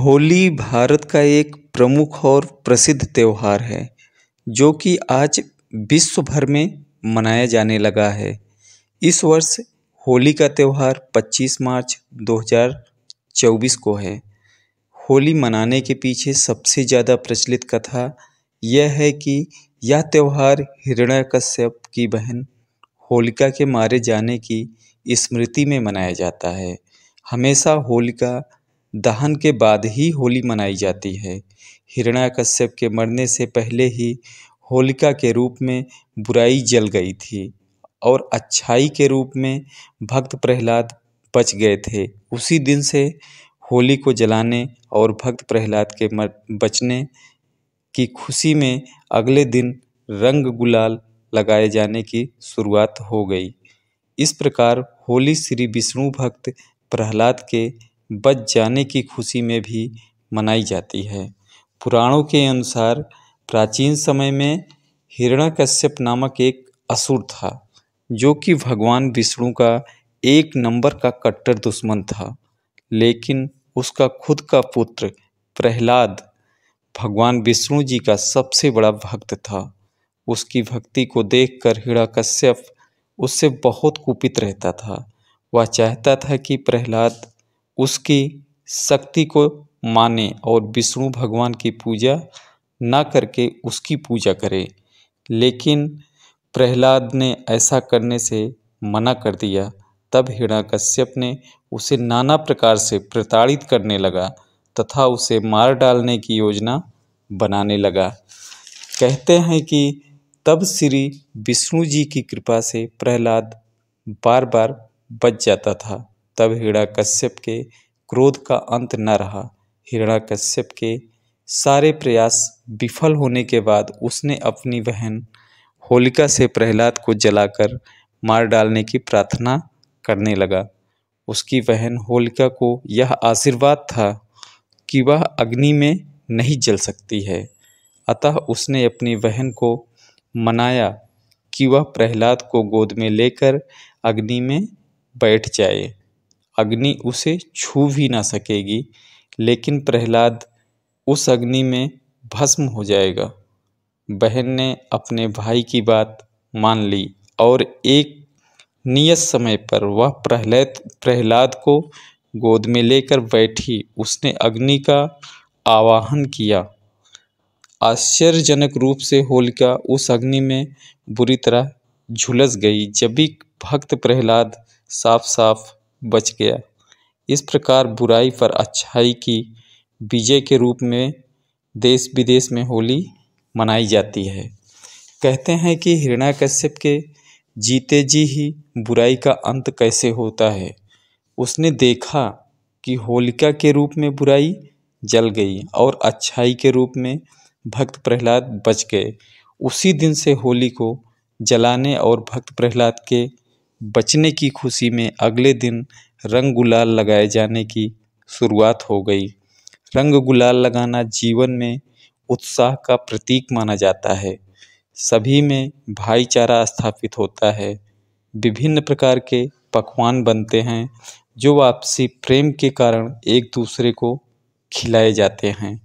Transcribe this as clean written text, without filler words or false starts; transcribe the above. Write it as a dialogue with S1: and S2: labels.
S1: होली भारत का एक प्रमुख और प्रसिद्ध त्योहार है जो कि आज विश्व भर में मनाया जाने लगा है। इस वर्ष होली का त्यौहार 25 मार्च 2024 को है। होली मनाने के पीछे सबसे ज़्यादा प्रचलित कथा यह है कि यह त्यौहार हिरण्यकश्यप की बहन होलिका के मारे जाने की स्मृति में मनाया जाता है। हमेशा होलिका दहन के बाद ही होली मनाई जाती है। हिरण्यकश्यप के मरने से पहले ही होलिका के रूप में बुराई जल गई थी और अच्छाई के रूप में भक्त प्रहलाद बच गए थे। उसी दिन से होली को जलाने और भक्त प्रहलाद के बचने की खुशी में अगले दिन रंग गुलाल लगाए जाने की शुरुआत हो गई। इस प्रकार होली श्री विष्णु भक्त प्रहलाद के बच जाने की खुशी में भी मनाई जाती है। पुराणों के अनुसार प्राचीन समय में हिरण्यकश्यप नामक एक असुर था जो कि भगवान विष्णु का एक नंबर का कट्टर दुश्मन था। लेकिन उसका खुद का पुत्र प्रहलाद भगवान विष्णु जी का सबसे बड़ा भक्त था। उसकी भक्ति को देखकर हिरण्यकश्यप उससे बहुत कुपित रहता था। वह चाहता था कि प्रहलाद उसकी शक्ति को माने और विष्णु भगवान की पूजा ना करके उसकी पूजा करे। लेकिन प्रहलाद ने ऐसा करने से मना कर दिया। तब हिरण्यकश्यप ने उसे नाना प्रकार से प्रताड़ित करने लगा तथा उसे मार डालने की योजना बनाने लगा। कहते हैं कि तब श्री विष्णु जी की कृपा से प्रहलाद बार बार बच जाता था। तब हिरण्यकश्यप के क्रोध का अंत न रहा। हिरण्यकश्यप के सारे प्रयास विफल होने के बाद उसने अपनी बहन होलिका से प्रहलाद को जलाकर मार डालने की प्रार्थना करने लगा। उसकी बहन होलिका को यह आशीर्वाद था कि वह अग्नि में नहीं जल सकती है। अतः उसने अपनी बहन को मनाया कि वह प्रहलाद को गोद में लेकर अग्नि में बैठ जाए। अग्नि उसे छू भी ना सकेगी, लेकिन प्रहलाद उस अग्नि में भस्म हो जाएगा। बहन ने अपने भाई की बात मान ली और एक नियत समय पर वह प्रहलाद को गोद में लेकर बैठी। उसने अग्नि का आवाहन किया। आश्चर्यजनक रूप से होलिका उस अग्नि में बुरी तरह झुलस गई, जबकि भक्त प्रहलाद साफ साफ बच गया। इस प्रकार बुराई पर अच्छाई की विजय के रूप में देश विदेश में होली मनाई जाती है। कहते हैं कि हिरण्यकश्यप के जीते जी ही बुराई का अंत कैसे होता है। उसने देखा कि होलिका के रूप में बुराई जल गई और अच्छाई के रूप में भक्त प्रहलाद बच गए। उसी दिन से होली को जलाने और भक्त प्रहलाद के बचने की खुशी में अगले दिन रंग गुलाल लगाए जाने की शुरुआत हो गई। रंग गुलाल लगाना जीवन में उत्साह का प्रतीक माना जाता है। सभी में भाईचारा स्थापित होता है। विभिन्न प्रकार के पकवान बनते हैं जो आपसी प्रेम के कारण एक दूसरे को खिलाए जाते हैं।